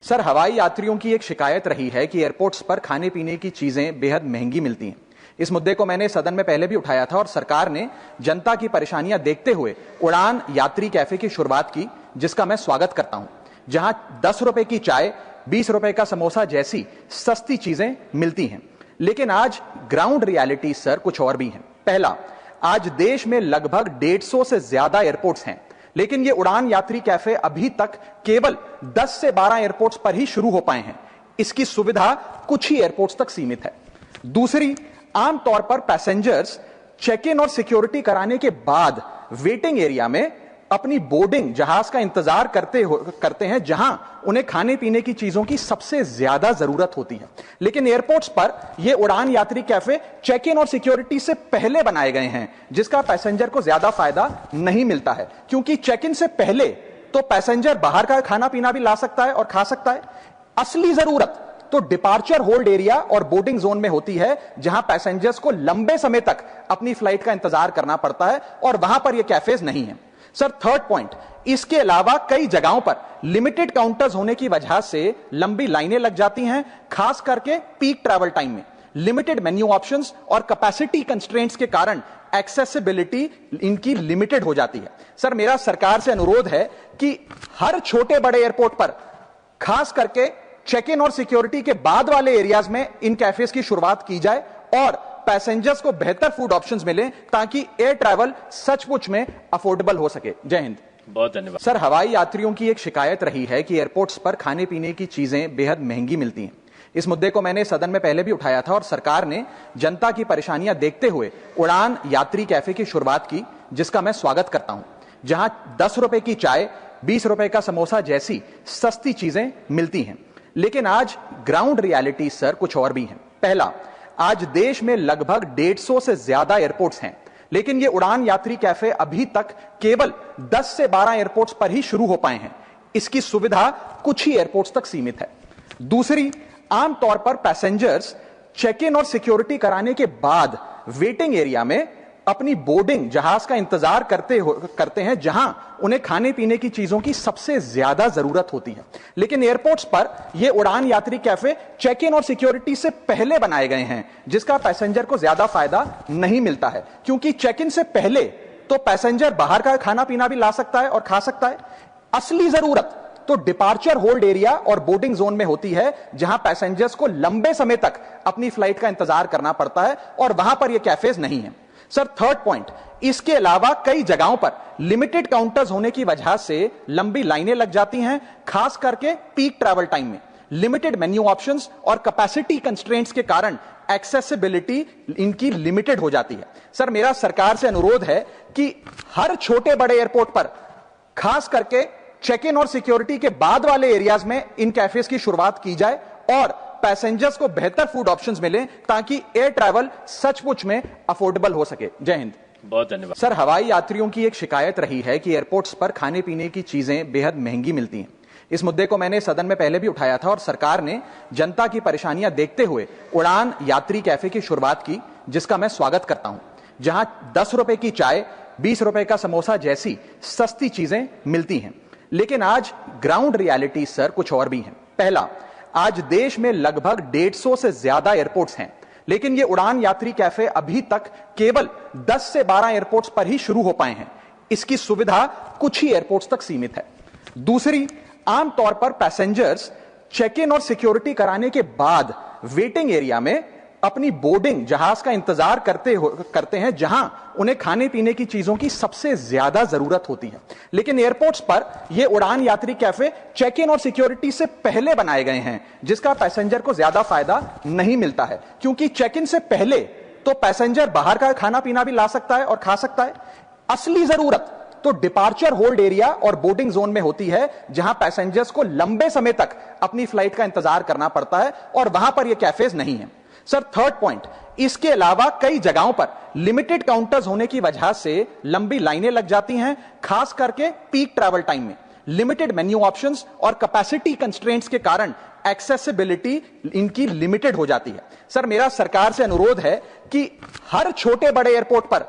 Sir, हवाई यात्रियों की एक शिकायत रही है कि एयरपोर्ट्स पर खाने पीने की चीजें बेहद महंगी मिलती हैं। इस मुद्दे को मैंने सदन में पहले भी उठाया था और सरकार ने जनता की परेशानियां देखते हुए उड़ान यात्री कैफे की शुरुआत की, जिसका मैं स्वागत करता हूं, जहां 10 रुपए की चाय, 20 रुपए का समोसा जैसी सस्ती चीजें मिलती हैं। लेकिन आज ग्राउंड रियलिटी सर कुछ और भी है। पहला, आज देश में लगभग 150 से ज्यादा एयरपोर्ट्स हैं, लेकिन ये उड़ान यात्री कैफे अभी तक केवल 10 से 12 एयरपोर्ट्स पर ही शुरू हो पाए हैं। इसकी सुविधा कुछ ही एयरपोर्ट्स तक सीमित है। दूसरी, आमतौर पर पैसेंजर्स चेक इन और सिक्योरिटी कराने के बाद वेटिंग एरिया में अपनी बोर्डिंग जहाज का इंतजार करते हैं, जहां उन्हें खाने पीने की चीजों की सबसे ज्यादा जरूरत होती है। लेकिन एयरपोर्ट्स पर यह उड़ान यात्री कैफे चेक इन और सिक्योरिटी से पहले बनाए गए हैं, जिसका पैसेंजर को ज्यादा फायदा नहीं मिलता है, क्योंकि चेक इन से पहले तो पैसेंजर बाहर का खाना पीना भी ला सकता है और खा सकता है। असली जरूरत तो डिपार्चर होल्ड एरिया और बोर्डिंग जोन में होती है, जहां पैसेंजर्स को लंबे समय तक अपनी फ्लाइट का इंतजार करना पड़ता है, और वहां पर यह कैफेज नहीं है। सर, थर्ड पॉइंट, इसके अलावा कई जगहों पर लिमिटेड काउंटर्स होने की वजह से लंबी लाइनें लग जाती हैं, खास करके पीक ट्रैवल टाइम में। लिमिटेड मेन्यू ऑप्शंस और कैपेसिटी कंस्ट्रेंट्स के कारण एक्सेसिबिलिटी इनकी लिमिटेड हो जाती है। सर, मेरा सरकार से अनुरोध है कि हर छोटे बड़े एयरपोर्ट पर, खास करके चेक इन और सिक्योरिटी के बाद वाले एरियाज में इन कैफेज की शुरुआत की जाए और पैसेंजर्स को बेहतर फूड ऑप्शंस मिले, ताकि एयर ट्रैवल सचमुच में अफोर्डेबल हो सके। जय हिंद। बहुत धन्यवाद। सर, हवाई यात्रियों की एक शिकायत रही है कि एयरपोर्ट्स पर खाने पीने की चीजें बेहद महंगी मिलती हैं। इस मुद्दे को मैंने सदन में पहले भी उठाया था और सरकार ने जनता की परेशानियां देखते हुए उड़ान यात्री कैफे की शुरुआत की, जिसका मैं स्वागत करता हूं, जहां 10 रुपए की चाय, 20 रुपए का समोसा जैसी सस्ती चीजें मिलती हैं। लेकिन आज ग्राउंड रियलिटी सर कुछ और भी है। पहला, आज देश में लगभग 150 से ज्यादा एयरपोर्ट्स हैं, लेकिन ये उड़ान यात्री कैफे अभी तक केवल 10 से 12 एयरपोर्ट्स पर ही शुरू हो पाए हैं। इसकी सुविधा कुछ ही एयरपोर्ट्स तक सीमित है। दूसरी, आमतौर पर पैसेंजर्स चेक इन और सिक्योरिटी कराने के बाद वेटिंग एरिया में अपनी बोर्डिंग जहाज का इंतजार करते हैं, जहां उन्हें खाने पीने की चीजों की सबसे ज्यादा जरूरत होती है। लेकिन एयरपोर्ट्स पर यह उड़ान यात्री कैफे चेक इन और सिक्योरिटी से पहले बनाए गए हैं, जिसका पैसेंजर को ज्यादा फायदा नहीं मिलता है, क्योंकि चेक इन से पहले तो पैसेंजर बाहर का खाना पीना भी ला सकता है और खा सकता है। असली जरूरत तो डिपार्चर होल्ड एरिया और बोर्डिंग जोन में होती है, जहां पैसेंजर्स को लंबे समय तक अपनी फ्लाइट का इंतजार करना पड़ता है, और वहां पर यह कैफेज नहीं है। सर, थर्ड पॉइंट, इसके अलावा कई जगहों पर लिमिटेड काउंटर्स होने की वजह से लंबी लाइनें लग जाती हैं, खास करके पीक ट्रैवल टाइम में। लिमिटेड मेन्यू ऑप्शंस और कैपेसिटी कंस्ट्रेंट्स के कारण एक्सेसिबिलिटी इनकी लिमिटेड हो जाती है। सर, मेरा सरकार से अनुरोध है कि हर छोटे बड़े एयरपोर्ट पर, खास करके चेक इन और सिक्योरिटी के बाद वाले एरियाज में इन कैफेज की शुरुआत की जाए और पैसेंजर्स को बेहतर फूड ऑप्शंस मिले, ताकि एयर ट्रैवल सचमुच में अफोर्डेबल हो सके। जय हिंद। बहुत धन्यवाद। सर, हवाई यात्रियों की एक शिकायत रही है कि एयरपोर्ट्स पर खाने पीने की चीजें बेहद महंगी मिलती हैं। इस मुद्दे को मैंने सदन में पहले भी उठाया था और सरकार ने जनता की परेशानियां देखते हुए उड़ान यात्री कैफे की शुरुआत की, जिसका मैं स्वागत करता हूं, जहां 10 रुपए की चाय, 20 रुपए का समोसा जैसी सस्ती चीजें मिलती हैं। लेकिन आज ग्राउंड रियलिटी सर कुछ और भी है। पहला, आज देश में लगभग 150 से ज्यादा एयरपोर्ट्स हैं, लेकिन ये उड़ान यात्री कैफे अभी तक केवल 10 से 12 एयरपोर्ट्स पर ही शुरू हो पाए हैं। इसकी सुविधा कुछ ही एयरपोर्ट्स तक सीमित है। दूसरी, आमतौर पर पैसेंजर्स चेक इन और सिक्योरिटी कराने के बाद वेटिंग एरिया में अपनी बोर्डिंग जहाज का इंतजार करते हैं, जहां उन्हें खाने पीने की चीजों की सबसे ज्यादा जरूरत होती है। लेकिन एयरपोर्ट्स पर यह उड़ान यात्री कैफे चेक इन और सिक्योरिटी से पहले बनाए गए हैं, जिसका पैसेंजर को ज्यादा फायदा नहीं मिलता है, क्योंकि चेक इन से पहले तो पैसेंजर बाहर का खाना पीना भी ला सकता है और खा सकता है। असली जरूरत तो डिपार्चर होल्ड एरिया और बोर्डिंग जोन में होती है, जहां पैसेंजर्स को लंबे समय तक अपनी फ्लाइट का इंतजार करना पड़ता है, और वहां पर यह कैफेज नहीं है। सर, थर्ड पॉइंट, इसके अलावा कई जगहों पर लिमिटेड काउंटर्स होने की वजह से लंबी लाइनें लग जाती हैं, खास करके पीक ट्रैवल टाइम में। लिमिटेड मेन्यू ऑप्शंस और कैपेसिटी कंस्ट्रेंट्स के कारण एक्सेसिबिलिटी इनकी लिमिटेड हो जाती है। सर, मेरा सरकार से अनुरोध है कि हर छोटे बड़े एयरपोर्ट पर,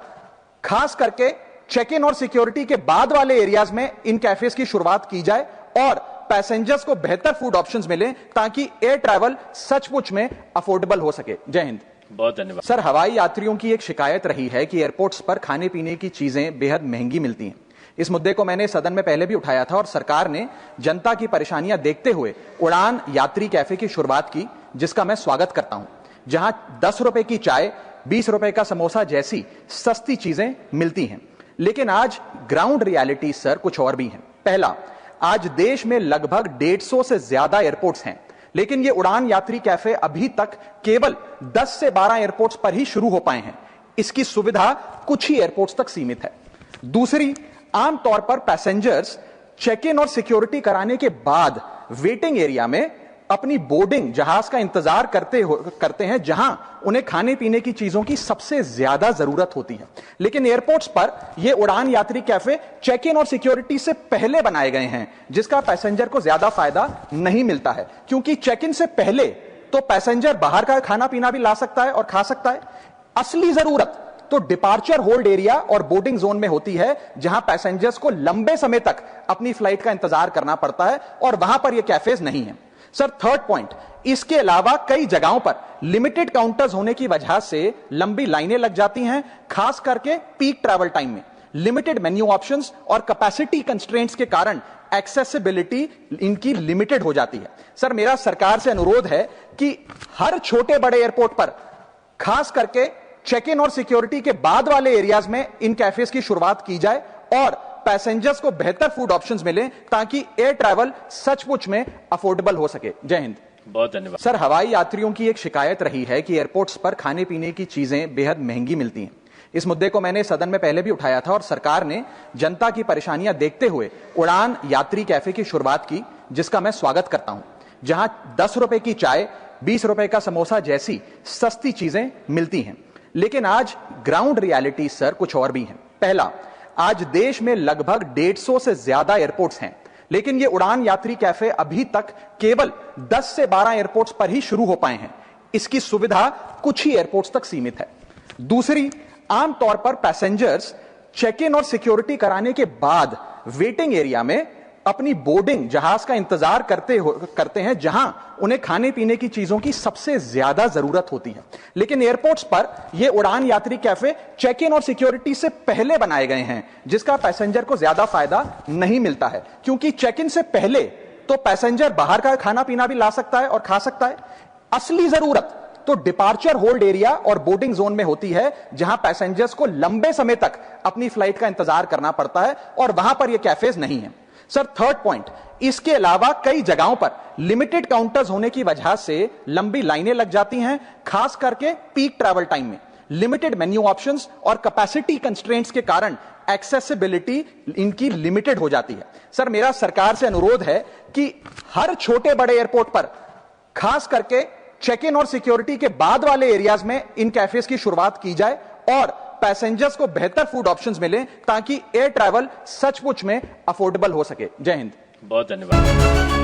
खास करके चेक इन और सिक्योरिटी के बाद वाले एरियाज में इन कैफेज की शुरुआत की जाए और पैसेंजर्स को बेहतर फूड ऑप्शंस मिले ताकि एयर ट्रैवल सचमुच में अफोर्डेबल हो सके। जय हिंद। बहुत धन्यवाद। सर, हवाई यात्रियों की एक शिकायत रही है कि एयरपोर्ट्स पर खाने पीने की चीजें बेहद महंगी मिलती हैं। इस मुद्दे को मैंने सदन में पहले भी उठाया था और सरकार ने जनता की परेशानियां देखते हुए उड़ान यात्री कैफे की शुरुआत की, जिसका मैं स्वागत करता हूं, जहां 10 रुपए की चाय, 20 रुपए का समोसा जैसी सस्ती चीजें मिलती हैं। लेकिन आज ग्राउंड रियलिटी सर कुछ और भी है। पहला, आज देश में लगभग 150 से ज्यादा एयरपोर्ट्स हैं, लेकिन ये उड़ान यात्री कैफे अभी तक केवल 10 से 12 एयरपोर्ट्स पर ही शुरू हो पाए हैं। इसकी सुविधा कुछ ही एयरपोर्ट्स तक सीमित है। दूसरी, आमतौर पर पैसेंजर्स चेक इन और सिक्योरिटी कराने के बाद वेटिंग एरिया में अपनी बोर्डिंग जहाज का इंतजार करते हैं, जहां उन्हें खाने पीने की चीजों की सबसे ज्यादा जरूरत होती है। लेकिन एयरपोर्ट्स पर ये उड़ान यात्री कैफे चेक इन और सिक्योरिटी से पहले बनाए गए हैं, जिसका पैसेंजर को ज्यादा फायदा नहीं मिलता है, क्योंकि चेक इन से पहले तो पैसेंजर बाहर का खाना पीना भी ला सकता है और खा सकता है। असली जरूरत तो डिपार्चर होल्ड एरिया और बोर्डिंग जोन में होती है, जहां पैसेंजर्स को लंबे समय तक अपनी फ्लाइट का इंतजार करना पड़ता है, और वहां पर ये कैफेज नहीं है। सर, थर्ड पॉइंट, इसके अलावा कई जगहों पर लिमिटेड काउंटर्स होने की वजह से लंबी लाइनें लग जाती हैं, खास करके पीक ट्रैवल टाइम में। लिमिटेड मेन्यू ऑप्शंस और कैपेसिटी कंस्ट्रेंट्स के कारण एक्सेसिबिलिटी इनकी लिमिटेड हो जाती है। सर, मेरा सरकार से अनुरोध है कि हर छोटे बड़े एयरपोर्ट पर, खास करके चेक इन और सिक्योरिटी के बाद वाले एरियाज में इन कैफेज की शुरुआत की जाए और पैसेंजर्स को बेहतर फूड ऑप्शंस मिले ताकि एयर ट्रैवल सचमुच में अफोर्डेबल हो सके। जय हिंद। बहुत धन्यवाद। सर, हवाई यात्रियों की एक शिकायत रही है कि एयरपोर्ट्स पर खाने पीने की चीजें बेहद महंगी मिलती हैं। इस मुद्दे को मैंने सदन में पहले भी उठाया था और सरकार ने जनता की परेशानियां देखते हुए उड़ान यात्री कैफे की शुरुआत की, जिसका मैं स्वागत करता हूं, जहां 10 रुपए की चाय, 20 रुपए का समोसा जैसी सस्ती चीजें मिलती हैं। लेकिन आज ग्राउंड रियलिटी सर कुछ और भी है। पहला, आज देश में लगभग 150 से ज्यादा एयरपोर्ट्स हैं, लेकिन ये उड़ान यात्री कैफे अभी तक केवल 10 से 12 एयरपोर्ट्स पर ही शुरू हो पाए हैं। इसकी सुविधा कुछ ही एयरपोर्ट्स तक सीमित है। दूसरी, आमतौर पर पैसेंजर्स चेक इन और सिक्योरिटी कराने के बाद वेटिंग एरिया में अपनी बोर्डिंग जहाज का इंतजार करते हैं, जहां उन्हें खाने पीने की चीजों की सबसे ज्यादा जरूरत होती है। लेकिन एयरपोर्ट्स पर ये उड़ान यात्री कैफे चेक इन और सिक्योरिटी से पहले बनाए गए हैं, जिसका पैसेंजर को ज्यादा फायदा नहीं मिलता है, क्योंकि चेक इन से पहले तो पैसेंजर बाहर का खाना पीना भी ला सकता है और खा सकता है। असली जरूरत तो डिपार्चर होल्ड एरिया और बोर्डिंग जोन में होती है, जहां पैसेंजर्स को लंबे समय तक अपनी फ्लाइट का इंतजार करना पड़ता है, और वहां पर ये कैफेज नहीं है। सर, थर्ड पॉइंट, इसके अलावा कई जगहों पर लिमिटेड काउंटर्स होने की वजह से लंबी लाइनें लग जाती हैं, खास करके पीक ट्रैवल टाइम में। लिमिटेड मेन्यू ऑप्शंस और कैपेसिटी कंस्ट्रेंट्स के कारण एक्सेसिबिलिटी इनकी लिमिटेड हो जाती है। सर, मेरा सरकार से अनुरोध है कि हर छोटे बड़े एयरपोर्ट पर, खास करके चेक इन और सिक्योरिटी के बाद वाले एरियाज में इन कैफेज की शुरुआत की जाए और पैसेंजर्स को बेहतर फूड ऑप्शंस मिले ताकि एयर ट्रैवल सचमुच में अफोर्डेबल हो सके। जय हिंद। बहुत धन्यवाद।